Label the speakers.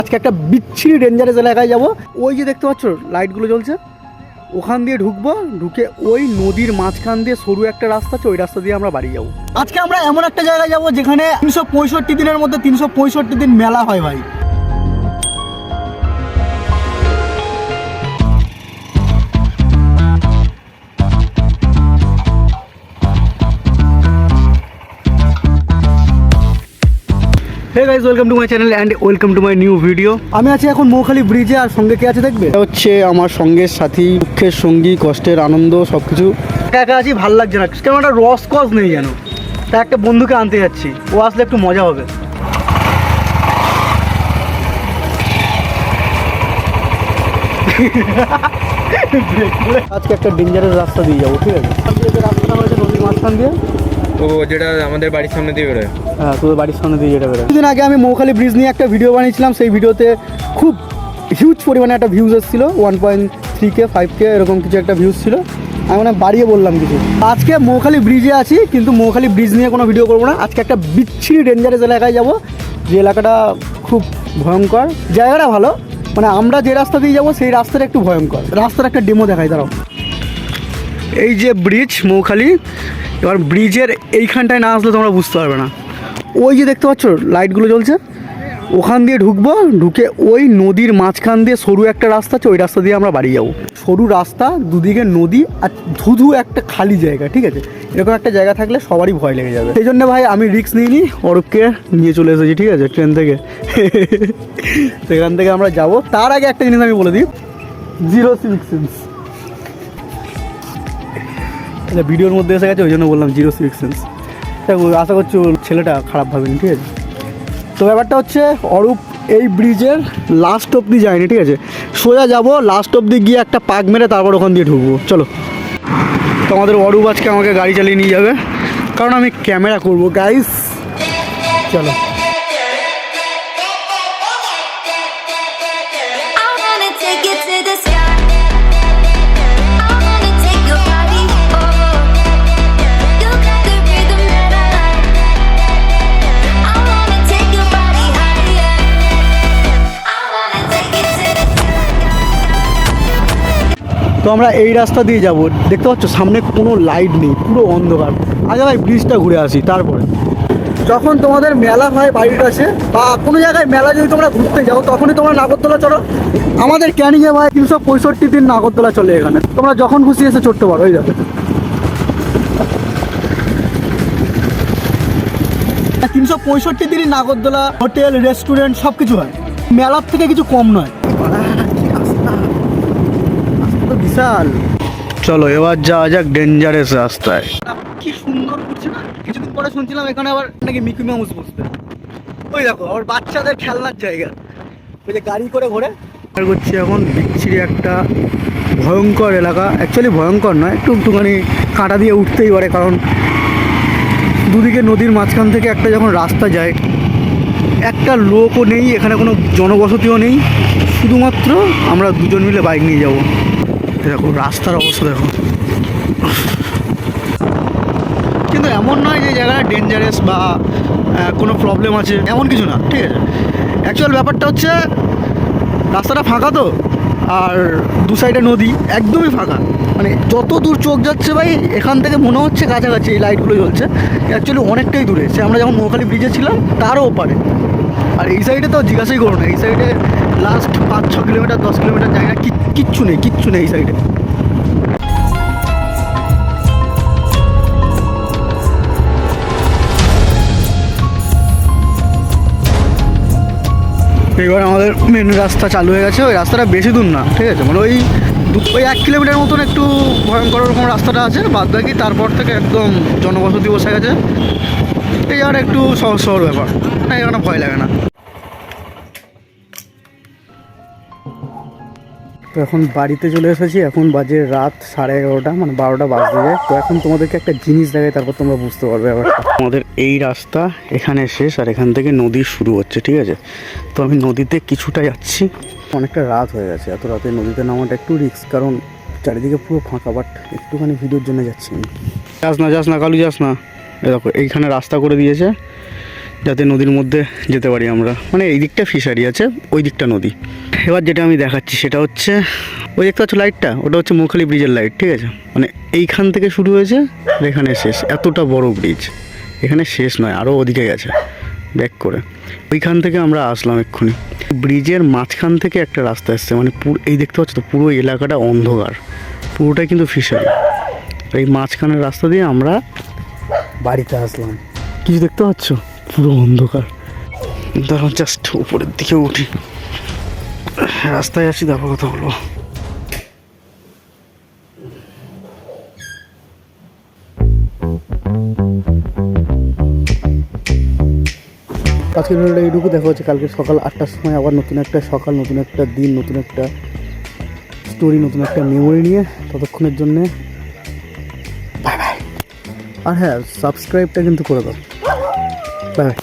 Speaker 1: আজকে একটা বিচ্ছিরি ডেঞ্জারাস এলাকায় যাব। ওই যে দেখতে পাচ্ছ লাইটগুলো জ্বলছে, ওখান দিয়ে ঢুকবো, ঢুকে ওই নদীর মাঝখান দিয়ে সরু একটা রাস্তা আছে, ওই রাস্তা দিয়ে আমরা বাড়ি যাবো। আজকে আমরা এমন একটা জায়গায় যাব যেখানে 365 দিনের মধ্যে 365 দিন মেলা হয় ভাই। Hey guys, welcome to my channel and welcome to my new video. আমি আছি এখন মৌখালি ব্রিজে, আর সঙ্গে কে আছে দেখবে? হচ্ছে আমার সঙ্গে সাথী, দুঃখের সঙ্গী, কষ্টের আনন্দ, সব কিছু। একা একা আছি, ভালো লাগছে না, কেমন একটা রস কস নেই যেন। তা একটা বন্ধুকে আনতে যাচ্ছি, ও আসলে একটু মজা হবে। আজকে একটা ডেঞ্জারাস রাস্তা দিয়ে যাবো, ঠিক আছে? রাস্তাটা হয়েছে নদীর মাঝখান দিয়ে,
Speaker 2: ও যেটা আমাদের বাড়ির সামনে দিয়ে বেরোয়।
Speaker 1: হ্যাঁ, তোদের বাড়ির সামনে দিয়ে যেটা বেরোয়। কিছুদিন আগে আমি মৌখালি ব্রিজ নিয়ে একটা ভিডিও বানিয়েছিলাম, সেই ভিডিওতে খুব হিউজ পরিমাণে একটা ভিউজ এসেছিলো, 1.3K 5K এরকম কিছু একটা ভিউজ ছিল। আমি মানে বাড়িয়ে বললাম কিছু। আজকে মৌখালি ব্রিজে আছি, কিন্তু মৌখালি ব্রিজ নিয়ে কোনো ভিডিও করবো না। আজকে একটা বিচ্ছিরি ডেঞ্জারাস এলাকায় যাব, যে এলাকাটা খুব ভয়ঙ্কর। জায়গাটা ভালো, মানে আমরা যে রাস্তা দিয়ে যাবো সেই রাস্তাটা একটু ভয়ঙ্কর। রাস্তার একটা ডেমো দেখাই, দাঁড়াও। এই যে ব্রিজ মৌখালি, এবার ব্রিজের এইখানটায় না আসলে তোমরা বুঝতে পারবে না। ওই যে দেখতে পাচ্ছ লাইটগুলো জ্বলছে, ওখান দিয়ে ঢুকবো, ঢুকে ওই নদীর মাঝখান দিয়ে সরু একটা রাস্তা আছে, ওই রাস্তা দিয়ে আমরা বাড়ি যাবো। সরু রাস্তা, দুদিকে নদী, আর ধুধু একটা খালি জায়গা, ঠিক আছে? এরকম একটা জায়গা থাকলে সবারই ভয় লেগে যাবে। সেই জন্য ভাই আমি রিস্ক নিইনি, অরূপকে নিয়ে চলে এসেছি, ঠিক আছে, ট্রেন থেকে। সেখান থেকে আমরা যাব। তার আগে একটা জিনিস আমি বলে দিই, জিরো সিভিক সেন্স। ভিডিওর মধ্যে এসে গেছে, ওই জন্য বললাম জিরো সিভিক সেন্স। আশা করছি ছেলেটা খারাপ ভাবেনি, ঠিক আছে? তো ব্যাপারটা হচ্ছে, অরূপ এই ব্রিজের লাস্ট অবধি যায়নি, ঠিক আছে? সোজা যাব, লাস্ট অবধি গিয়ে একটা পাক মেরে তারপর ওখান দিয়ে ঢুকবো। চলো। তো আমাদের অরূপ আজকে আমাকে গাড়ি চালিয়ে নিয়ে যাবে, কারণ আমি ক্যামেরা করবো গাইস। চলো। তো আমরা এই রাস্তা দিয়ে যাব। দেখতে পাচ্ছ সামনে কোনো লাইট নেই, পুরো অন্ধকার। আগে ভাই ব্রিজটা ঘুরে আসি, তারপরে যখন তোমাদের মেলা হয় বাড়ির কাছে, বা কোনো জায়গায় মেলা যদি তোমরা ঘুরতে যাও, তখনই তোমরা নাগরদোলা চলো। আমাদের ক্যানিংয়ে ভাই 365 দিন নাগরদোলা চলে এখানে। তোমরা যখন খুশি এসে চড়তে পারো। ওই যাবে 365 দিনই নাগরদোলা, হোটেল, রেস্টুরেন্ট সব কিছু হয়। মেলার থেকে কিছু কম নয়। বিশাল। চলো এবার যাওয়া যাক ডেঞ্জারাস রাস্তায়। কি সুন্দর করছে না? কিছুদিন পরে শুনছিলাম এখানে আবার নাকি মিকি মাউস বসবে। ওই দেখো, আবার বাচ্চাদের খেলনার জায়গা, ওই যে গাড়ি করে ঘোরে। আর করছি এখন বিচ্ছিরি একটা ভয়ঙ্কর এলাকা। অ্যাকচুয়ালি ভয়ঙ্কর নয়, একটুখানি কাঁটা দিয়ে উঠতেই পারে, কারণ দুদিকে নদীর মাঝখান থেকে একটা যখন রাস্তা যায়, একটা লোকও নেই এখানে, কোনো জনবসতিও নেই, শুধুমাত্র আমরা দুজন মিলে বাইক নিয়ে যাবো। দেখো রাস্তার অবস্থা দেখো। কিন্তু এমন নয় যে জায়গাটা ডেঞ্জারাস বা কোনো প্রবলেম আছে, এমন কিছু না, ঠিক আছে? অ্যাকচুয়াল ব্যাপারটা হচ্ছে রাস্তাটা ফাঁকা তো, আর দু সাইডে নদী, একদমই ফাঁকা। মানে যত দূর চোখ যাচ্ছে ভাই, এখান থেকে মনে হচ্ছে কাছাকাছি এই লাইটগুলো জ্বলছে, অ্যাকচুয়ালি অনেকটাই দূরে। সে আমরা যখন মৌখালি ব্রিজে ছিলাম তারও ওপারে। আর এই সাইডে তো জিজ্ঞাসাই করো না, এই সাইডে লাস্ট 5-6 কিলোমিটার 10 কিলোমিটার জায়গা কিচ্ছু নেই, কিচ্ছু নেই এই সাইডে। এবার আমাদের মেন রাস্তা চালু হয়ে গেছে। ওই রাস্তাটা বেশি দূর না, ঠিক আছে? মানে ওই 1 কিলোমিটার মতন একটু ভয়ঙ্কর রকম রাস্তাটা আছে, বাদ বাকি তারপর থেকে একদম জনবসতি বসে গেছে। এই জায়গাটা একটু সহজ সহজ ব্যাপার, না এখানে ভয় লাগে না। তো এখন বাড়িতে চলে এসেছি, এখন বাজে রাত 11:30, মানে 12টা বাজতে যায়। তো এখন তোমাদেরকে একটা জিনিস দেখাই, তারপর তোমরা বুঝতে পারবে ব্যাপারটা। আমাদের এই রাস্তা এখানে শেষ, আর এখান থেকে নদী শুরু হচ্ছে, ঠিক আছে? তো আমি নদীতে কিছুটা যাচ্ছি। অনেকটা রাত হয়ে গেছে, এত রাতে নদীতে নামাটা একটু রিস্ক, কারণ চারিদিকে পুরো ফাঁকা। বাট একটুখানি ভিডিওর জন্য যাচ্ছি আমি। যাস না কালু, যাস না। দেখো এইখানে রাস্তা করে দিয়েছে, যাতে নদীর মধ্যে যেতে পারি আমরা। মানে এই দিকটা ফিশারি আছে, ওই দিকটা নদী। এবার যেটা আমি দেখাচ্ছি সেটা হচ্ছে ওই দেখতে পাচ্ছ লাইটটা, ওটা হচ্ছে মৌখালি ব্রিজের লাইট, ঠিক আছে? মানে এইখান থেকে শুরু হয়েছে আর এখানে শেষ। এতটা বড় ব্রিজ, এখানে শেষ নয়, আরও ওদিকে গেছে ব্যাক করে। ওইখান থেকে আমরা আসলাম এক্ষুনি। ব্রিজের মাঝখান থেকে একটা রাস্তা এসছে, মানে এই দেখতে পাচ্ছ তো পুরো এলাকাটা অন্ধকার, পুরোটাই কিন্তু ফিশারি। এই মাঝখানের রাস্তা দিয়ে আমরা বাড়িতে আসলাম। কিছু দেখতে পাচ্ছ? পুরো অন্ধকার। ধরো জাস্ট উপরের দিকে উঠি, রাস্তায় আসি, দেখো কথা বলো। আজকের ভিডিওটা এইটুকু। দেখা হচ্ছে কালকে সকাল 8টার সময় আবার নতুন একটা সকাল, নতুন একটা দিন, নতুন একটা স্টোরি, নতুন একটা মেমোরি নিয়ে। ততক্ষণের জন্যে বাই বাই। আর হ্যাঁ, সাবস্ক্রাইবটা কিন্তু করে দাও। Bye bye.